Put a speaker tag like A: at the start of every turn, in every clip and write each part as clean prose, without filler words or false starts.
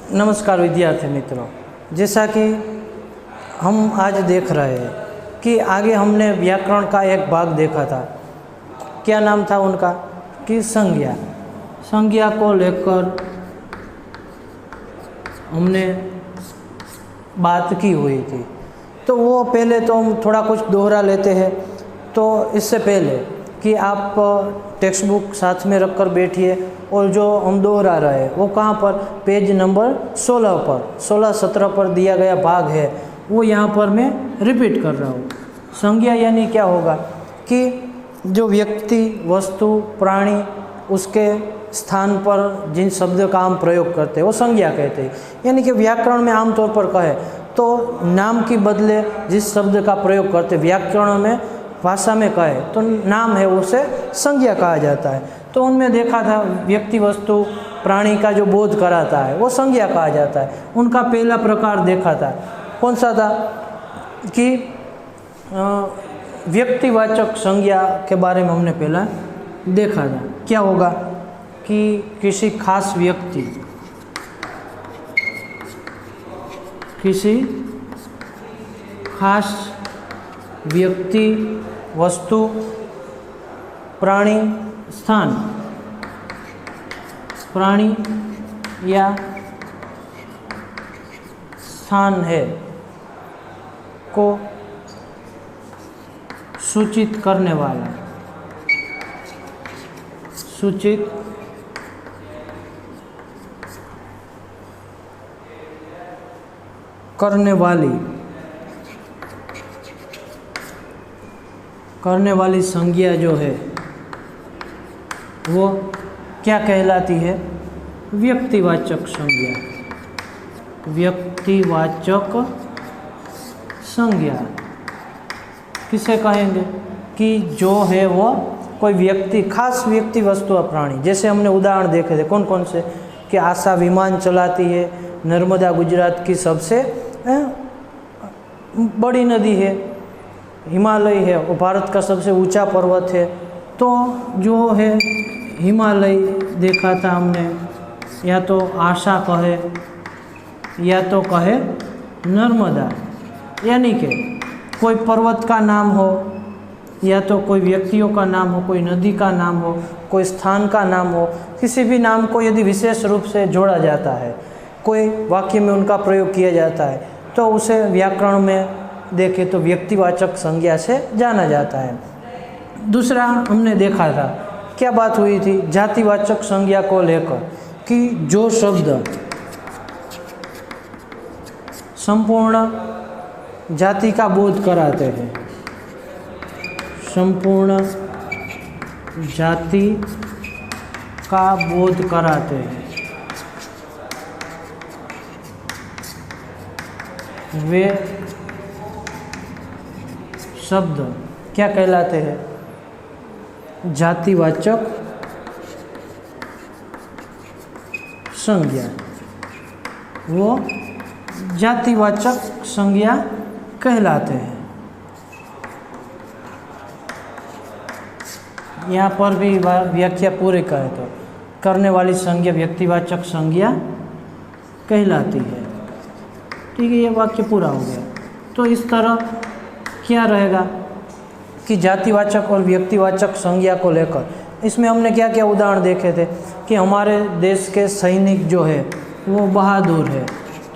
A: नमस्कार विद्यार्थी मित्रों, जैसा कि हम आज देख रहे हैं कि आगे हमने व्याकरण का एक भाग देखा था। क्या नाम था उनका कि संज्ञा को लेकर हमने बात की हुई थी। तो वो पहले तो हम थोड़ा कुछ दोहरा लेते हैं। तो इससे पहले कि आप टेक्स्ट बुक साथ में रखकर बैठिए और जो हम दोहरा रहे हैं वो कहाँ पर, पेज नंबर 16 पर 16-17 पर दिया गया भाग है, वो यहाँ पर मैं रिपीट कर रहा हूँ। संज्ञा यानी क्या होगा कि जो व्यक्ति, वस्तु, प्राणी, उसके स्थान पर जिन शब्द का हम प्रयोग करते हैं वो संज्ञा कहते हैं। यानी कि व्याकरण में आमतौर पर कहे तो नाम के बदले जिस शब्द का प्रयोग करते, व्याकरण में भाषा में कहे तो नाम है उसे संज्ञा कहा जाता है। तो उनमें देखा था व्यक्ति, वस्तु, प्राणी का जो बोध कराता है वो संज्ञा कहा जाता है। उनका पहला प्रकार देखा था, कौन सा था कि व्यक्तिवाचक संज्ञा के बारे में हमने पहला देखा था। क्या होगा कि किसी खास व्यक्ति, किसी खास व्यक्ति, वस्तु, प्राणी, स्थान, प्राणी या स्थान है को सूचित करने वाला, सूचित करने वाली संज्ञा जो है वो क्या कहलाती है? व्यक्तिवाचक संज्ञा। व्यक्तिवाचक संज्ञा किसे कहेंगे कि जो है वो कोई व्यक्ति, खास व्यक्ति, वस्तु और प्राणी। जैसे हमने उदाहरण देखे थे कौन कौन से, कि आशा विमान चलाती है, नर्मदा गुजरात की सबसे बड़ी नदी है, हिमालय है वो भारत का सबसे ऊंचा पर्वत है। तो जो है हिमालय देखा था हमने, या तो आशा कहे या तो कहे नर्मदा। यानी कि कोई पर्वत का नाम हो, या तो कोई व्यक्तियों का नाम हो, कोई नदी का नाम हो, कोई स्थान का नाम हो, किसी भी नाम को यदि विशेष रूप से जोड़ा जाता है, कोई वाक्य में उनका प्रयोग किया जाता है, तो उसे व्याकरण में देखें तो व्यक्तिवाचक संज्ञा से जाना जाता है। दूसरा हमने देखा था, क्या बात हुई थी जातिवाचक संज्ञा को लेकर, कि जो शब्द संपूर्ण जाति का बोध कराते हैं, संपूर्ण जाति का बोध कराते हैं, वे शब्द क्या कहलाते हैं? जातिवाचक संज्ञा। वो जातिवाचक संज्ञा कहलाते हैं। यहाँ पर भी व्याख्या पूरी करें तो करने वाली संज्ञा व्यक्तिवाचक संज्ञा कहलाती है। ठीक है, ये वाक्य पूरा हो गया। तो इस तरह क्या रहेगा कि जातिवाचक और व्यक्तिवाचक संज्ञा को लेकर इसमें हमने क्या क्या उदाहरण देखे थे कि हमारे देश के सैनिक जो है वो बहादुर है,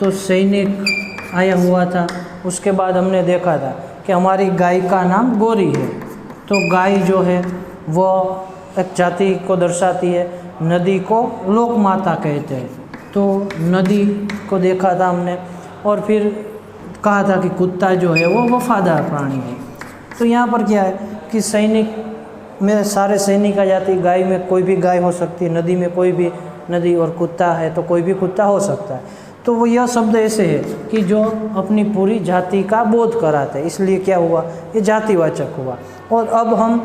A: तो सैनिक आया हुआ था। उसके बाद हमने देखा था कि हमारी गाय का नाम गौरी है, तो गाय जो है वो एक जाति को दर्शाती है। नदी को लोक माता कहते हैं, तो नदी को देखा था हमने। और फिर कहा था कि कुत्ता जो है वो वफादार प्राणी है। तो यहाँ पर क्या है कि सैनिक में सारे सैनिक आ जाती, गाय में कोई भी गाय हो सकती है, नदी में कोई भी नदी, और कुत्ता है तो कोई भी कुत्ता हो सकता है। तो वो यह शब्द ऐसे है कि जो अपनी पूरी जाति का बोध कराते हैं, इसलिए क्या हुआ, ये जातिवाचक हुआ। और अब हम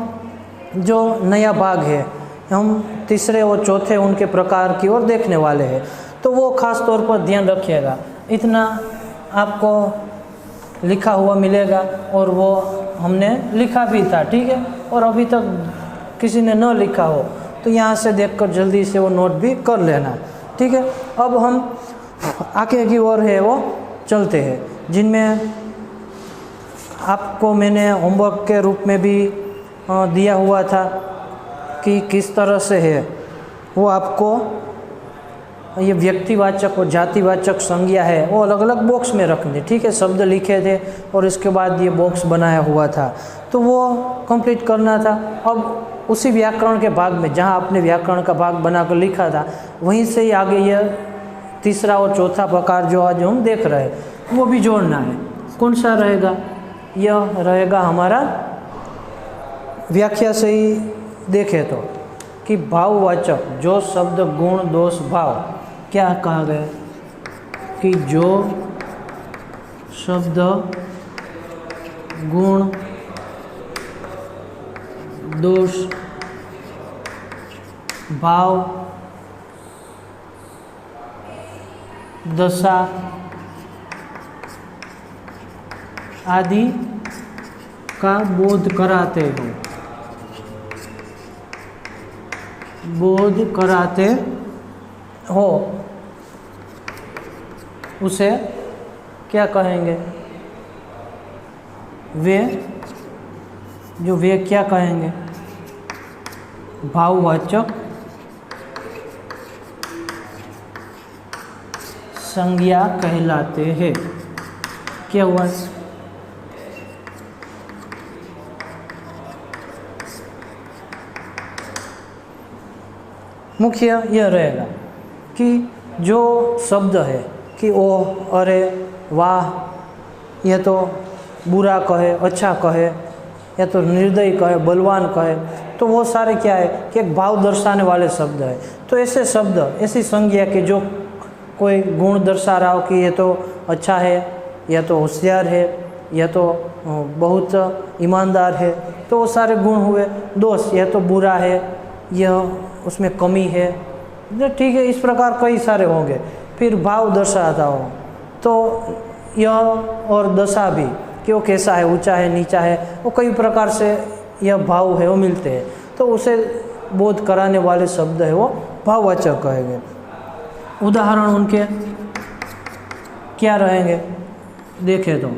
A: जो नया भाग है, हम तीसरे और चौथे उनके प्रकार की ओर देखने वाले हैं। तो वो ख़ास तौर पर ध्यान रखिएगा, इतना आपको लिखा हुआ मिलेगा और वो हमने लिखा भी था, ठीक है। और अभी तक किसी ने न लिखा हो तो यहाँ से देखकर जल्दी से वो नोट भी कर लेना, ठीक है। अब हम आगे की ओर है वो चलते हैं, जिनमें आपको मैंने होमवर्क के रूप में भी दिया हुआ था कि किस तरह से है वो आपको ये व्यक्तिवाचक और जातिवाचक संज्ञा है वो अलग अलग बॉक्स में रखनी, ठीक है। शब्द लिखे थे और इसके बाद ये बॉक्स बनाया हुआ था, तो वो कंप्लीट करना था। अब उसी व्याकरण के भाग में जहाँ आपने व्याकरण का भाग बनाकर लिखा था वहीं से ही आगे ये तीसरा और चौथा प्रकार जो आज हम देख रहे हैं वो भी जोड़ना है। कौन सा रहेगा? यह रहेगा हमारा व्याख्या से ही देखें तो कि भाववाचक जो शब्द गुण दोष भाव, क्या कहा गया कि जो शब्द गुण दोष भाव दशा आदि का बोध कराते हो, बोध कराते हो, उसे क्या कहेंगे? वे क्या कहेंगे? भाववाचक संज्ञा कहलाते हैं। क्या हुआ? मुख्य यह रहेगा कि जो शब्द है कि ओ, अरे, वाह, यह तो बुरा कहे, अच्छा कहे, या तो निर्दयी कहे, बलवान कहे, तो वो सारे क्या है कि एक भाव दर्शाने वाले शब्द है। तो ऐसे शब्द, ऐसी संज्ञा कि जो कोई गुण दर्शा रहा हो कि ये तो अच्छा है, या तो होशियार है, या तो बहुत ईमानदार है, तो वो सारे गुण हुए। दोष, यह तो बुरा है, यह उसमें कमी है, ठीक है। इस प्रकार कई सारे होंगे। फिर भाव दर्शाता हो तो यह और दशा भी कि वो कैसा है, ऊंचा है, नीचा है, वो कई प्रकार से यह भाव है वो मिलते हैं, तो उसे बोध कराने वाले शब्द है वो भाववाचक कहेंगे। उदाहरण उनके क्या रहेंगे देखें तो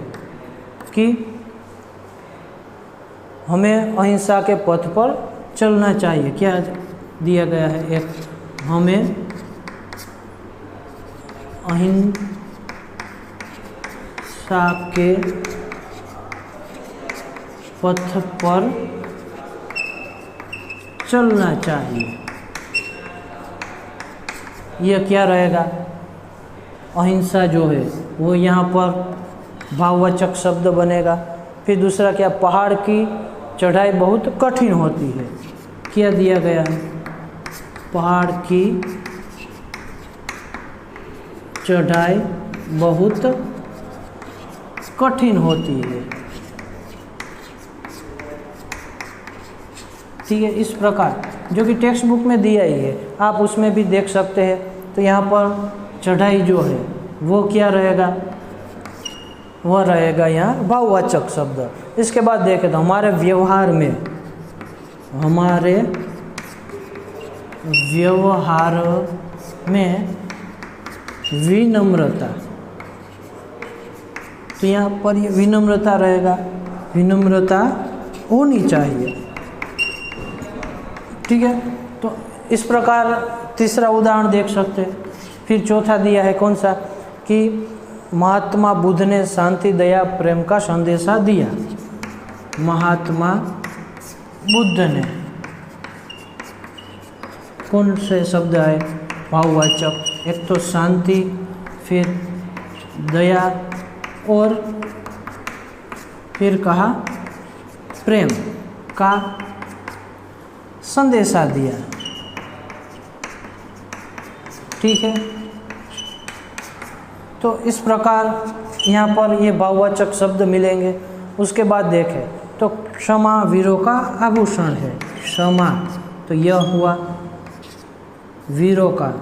A: कि हमें अहिंसा के पथ पर चलना चाहिए। क्या दिया गया है? एक, हमें अहिंसा के पथ पर चलना चाहिए। यह क्या रहेगा? अहिंसा जो है वो यहाँ पर भाववाचक शब्द बनेगा। फिर दूसरा क्या? पहाड़ की चढ़ाई बहुत कठिन होती है। क्या दिया गया है? पहाड़ की चढ़ाई बहुत कठिन होती है, ठीक है। इस प्रकार जो कि टेक्स्ट बुक में दिया ही है, आप उसमें भी देख सकते हैं। तो यहाँ पर चढ़ाई जो है वो क्या रहेगा? वह रहेगा यहाँ भाववाचक शब्द। इसके बाद देखें तो हमारे व्यवहार में विनम्रता, तो यहाँ पर ये विनम्रता रहेगा, विनम्रता होनी चाहिए, ठीक है। तो इस प्रकार तीसरा उदाहरण देख सकते हैं। फिर चौथा दिया है कौन सा? कि महात्मा बुद्ध ने शांति, दया, प्रेम का संदेशा दिया। महात्मा बुद्ध ने, कौन से शब्द आए? भाववाचक। एक तो शांति, फिर दया, और फिर कहा प्रेम का संदेशा दिया, ठीक है। तो इस प्रकार यहाँ पर ये भाववाचक शब्द मिलेंगे। उसके बाद देखें तो क्षमा वीरों का आभूषण है। क्षमा, तो यह हुआ वीरों का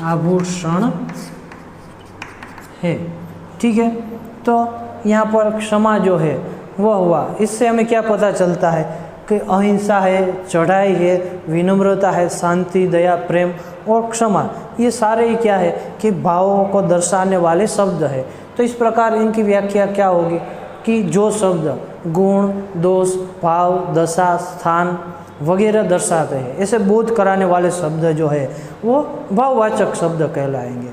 A: आभूषण है, ठीक है। तो यहाँ पर क्षमा जो है वह हुआ। इससे हमें क्या पता चलता है कि अहिंसा है, चढ़ाई है, विनम्रता है, शांति, दया, प्रेम और क्षमा, ये सारे ही क्या है कि भावों को दर्शाने वाले शब्द है। तो इस प्रकार इनकी व्याख्या क्या होगी कि जो शब्द गुण, दोष, भाव, दशा, स्थान वगैरह दर्शाते हैं, ऐसे बोध कराने वाले शब्द जो है वो भाववाचक शब्द कहलाएंगे।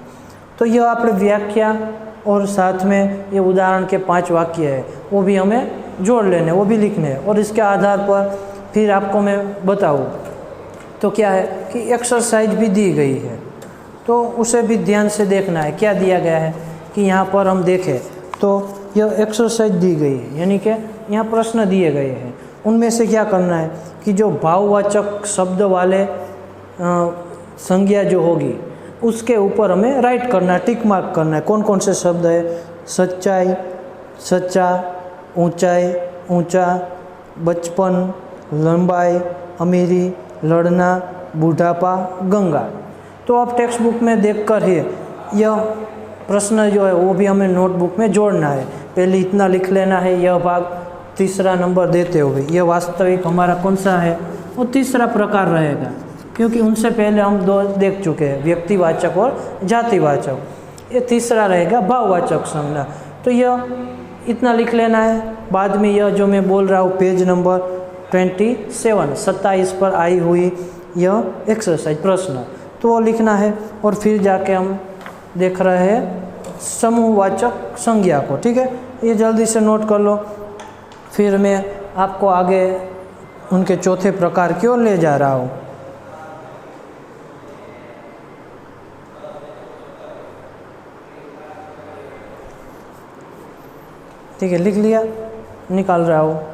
A: तो यह आपने व्याख्या और साथ में ये उदाहरण के 5 वाक्य है वो भी हमें जोड़ लेने, वो भी लिखने हैं, और इसके आधार पर फिर आपको मैं बताऊँ तो क्या है कि एक्सरसाइज भी दी गई है, तो उसे भी ध्यान से देखना है। क्या दिया गया है कि यहाँ पर हम देखें तो यह एक्सरसाइज दी गई है, यानी कि यहाँ प्रश्न दिए गए हैं। उनमें से क्या करना है कि जो भाववाचक शब्द वाले संज्ञा जो होगी उसके ऊपर हमें राइट करना है, टिक मार्क करना है। कौन कौन से शब्द है? सच्चाई, सच्चा, ऊंचाई, ऊंचा, बचपन, लंबाई, अमीरी, लड़ना, बुढ़ापा, गंगा। तो आप टेक्स्ट बुक में देखकर ही यह प्रश्न जो है वो भी हमें नोटबुक में जोड़ना है। पहले इतना लिख लेना है, यह भाग तीसरा नंबर देते हुए। यह वास्तविक हमारा कौन सा है? वो तीसरा प्रकार रहेगा, क्योंकि उनसे पहले हम 2 देख चुके हैं, व्यक्तिवाचक और जातिवाचक। ये तीसरा रहेगा भाववाचक संज्ञा। तो यह इतना लिख लेना है। बाद में यह जो मैं बोल रहा हूँ पेज नंबर 27 पर आई हुई यह एक्सरसाइज प्रश्न, तो वो लिखना है। और फिर जाके हम देख रहे हैं समूहवाचक संज्ञा को। ठीक है, ये जल्दी से नोट कर लो, फिर मैं आपको आगे उनके चौथे प्रकार की ओर ले जा रहा हूँ। ठीक है, लिख लिया? निकाल रहा हूँ।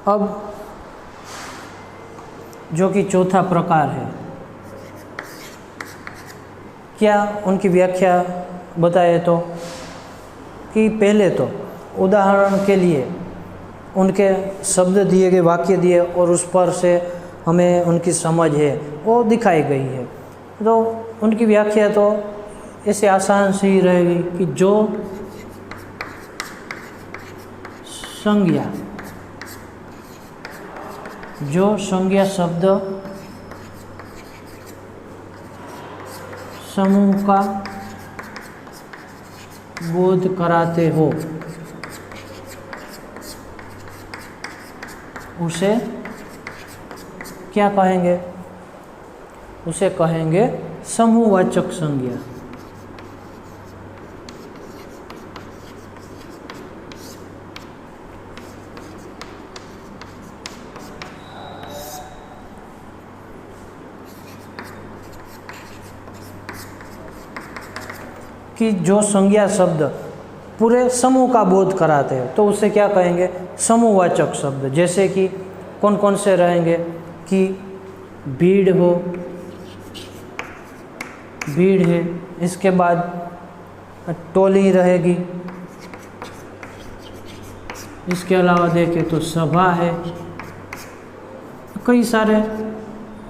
A: अब जो कि चौथा प्रकार है, क्या उनकी व्याख्या बताए तो कि पहले तो उदाहरण के लिए उनके शब्द दिए गए, वाक्य दिए और उस पर से हमें उनकी समझ है वो दिखाई गई है। तो उनकी व्याख्या तो ऐसे आसान सी ही रहेगी कि जो संज्ञा शब्द समूह का बोध कराते हो उसे क्या कहेंगे? उसे कहेंगे समूहवाचक संज्ञा। कि जो संज्ञा शब्द पूरे समूह का बोध कराते हैं तो उसे क्या कहेंगे? समूहवाचक शब्द। जैसे कि कौन कौन से रहेंगे कि भीड़ हो, भीड़ है, इसके बाद टोली रहेगी, इसके अलावा देखें तो सभा है, कई सारे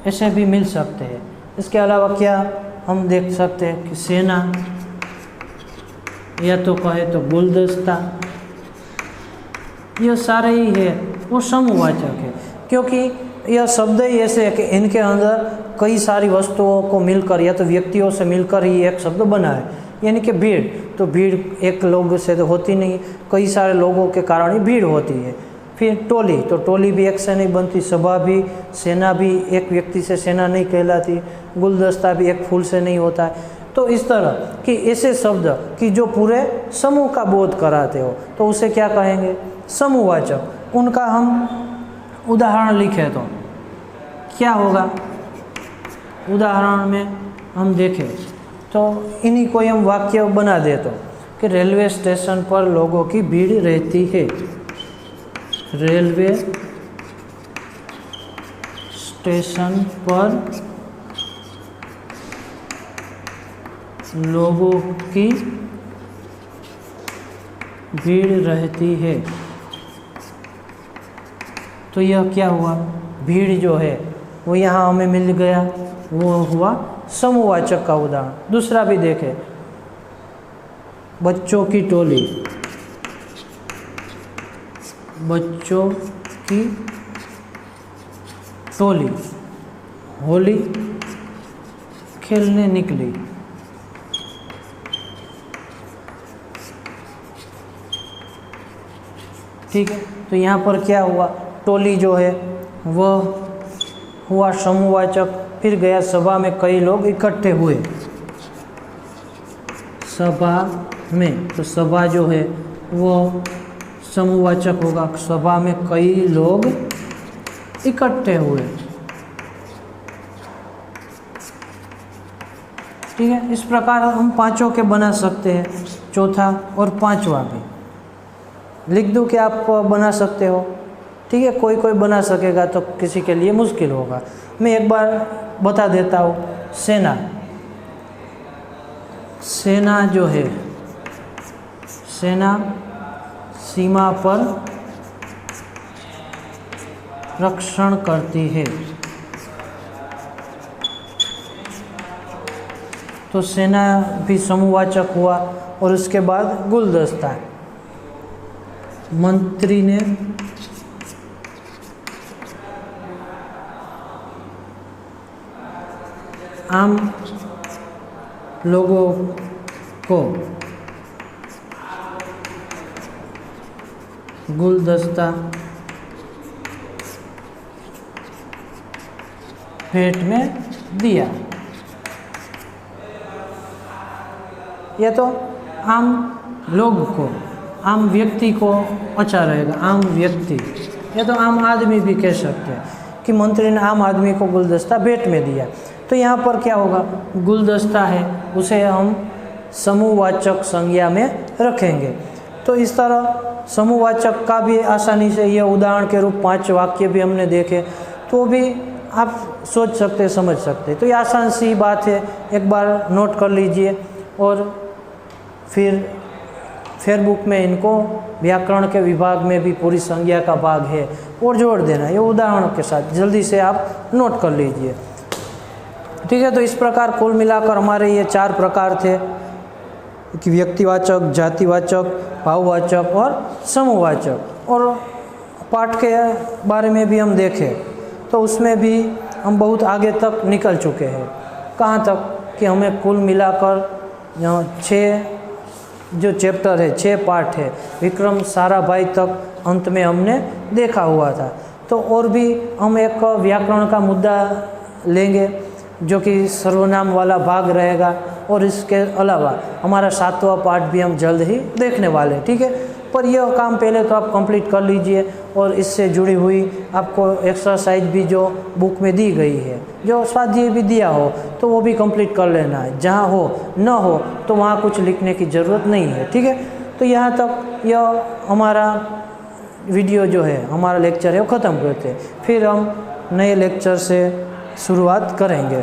A: ऐसे भी मिल सकते हैं। इसके अलावा क्या हम देख सकते हैं कि सेना, या तो कहे तो गुलदस्ता, यह सारे ही है वो समूहवाचक है, क्योंकि यह शब्द ही ऐसे है कि इनके अंदर कई सारी वस्तुओं को मिलकर या तो व्यक्तियों से मिलकर ही एक शब्द बना है। यानी कि भीड़, तो भीड़ एक लोग से तो होती नहीं, कई सारे लोगों के कारण ही भीड़ होती है। फिर टोली, तो टोली भी एक से नहीं बनती, सभा भी, सेना भी एक व्यक्ति से सेना नहीं कहलाती, गुलदस्ता भी एक फूल से नहीं होता है। तो इस तरह कि ऐसे शब्द कि जो पूरे समूह का बोध कराते हो तो उसे क्या कहेंगे? समूहवाचक। उनका हम उदाहरण लिखें तो क्या होगा? उदाहरण में हम देखें तो इन्हीं को हम वाक्य बना दे तो कि रेलवे स्टेशन पर लोगों की भीड़ रहती है। रेलवे स्टेशन पर लोगों की भीड़ रहती है। तो यह क्या हुआ, भीड़ जो है वो यहाँ हमें मिल गया, वो हुआ समूहवाचक का उदाहरण। दूसरा भी देखें, बच्चों की टोली, बच्चों की टोली होली खेलने निकली। ठीक है, तो यहाँ पर क्या हुआ, टोली जो है वह हुआ समूहवाचक, फिर गया सभा में कई लोग इकट्ठे हुए, सभा में, तो सभा जो है वो समूहवाचक होगा, सभा में कई लोग इकट्ठे हुए। ठीक है, इस प्रकार हम पांचों के बना सकते हैं, चौथा और पांचवा भी लिख दूं कि आप बना सकते हो। ठीक है, कोई कोई बना सकेगा तो किसी के लिए मुश्किल होगा। मैं एक बार बता देता हूँ, सेना, सेना जो है, सेना सीमा पर रक्षण करती है। तो सेना भी समूहवाचक हुआ। और उसके बाद गुलदस्ता, मंत्री ने आम लोगों को गुलदस्ता भेंट में दिया। यह तो आम लोग को, आम व्यक्ति को अच्छा रहेगा, आम व्यक्ति, या तो आम आदमी भी कह सकते हैं कि मंत्री ने आम आदमी को गुलदस्ता भेंट में दिया। तो यहाँ पर क्या होगा, गुलदस्ता है उसे हम समूहवाचक संज्ञा में रखेंगे। तो इस तरह समूहवाचक का भी आसानी से, यह उदाहरण के रूप 5 वाक्य भी हमने देखे, तो भी आप सोच सकते, समझ सकते। तो ये आसान सी बात है, एक बार नोट कर लीजिए और फिर फेसबुक में इनको व्याकरण के विभाग में भी पूरी संज्ञा का भाग है और जोड़ देना, ये उदाहरणों के साथ जल्दी से आप नोट कर लीजिए। ठीक है, तो इस प्रकार कुल मिलाकर हमारे ये 4 प्रकार थे कि व्यक्तिवाचक, जातिवाचक, भाववाचक और समूहवाचक। और पाठ के बारे में भी हम देखें तो उसमें भी हम बहुत आगे तक निकल चुके हैं। कहाँ तक कि हमें कुल मिलाकर 6 जो चैप्टर है, 6 पार्ट है, विक्रम साराभाई तक अंत में हमने देखा हुआ था। तो और भी हम एक व्याकरण का मुद्दा लेंगे जो कि सर्वनाम वाला भाग रहेगा, और इसके अलावा हमारा 7वां पार्ट भी हम जल्द ही देखने वाले। ठीक है, पर यह काम पहले तो आप कंप्लीट कर लीजिए, और इससे जुड़ी हुई आपको एक्सरसाइज भी जो बुक में दी गई है, जो स्वाध्याय भी दिया हो, तो वो भी कंप्लीट कर लेना है। जहाँ हो न हो तो वहाँ कुछ लिखने की ज़रूरत नहीं है। ठीक है, तो यहाँ तक यह हमारा वीडियो जो है, हमारा लेक्चर है, वो ख़त्म करते हैं। फिर हम नए लेक्चर से शुरुआत करेंगे।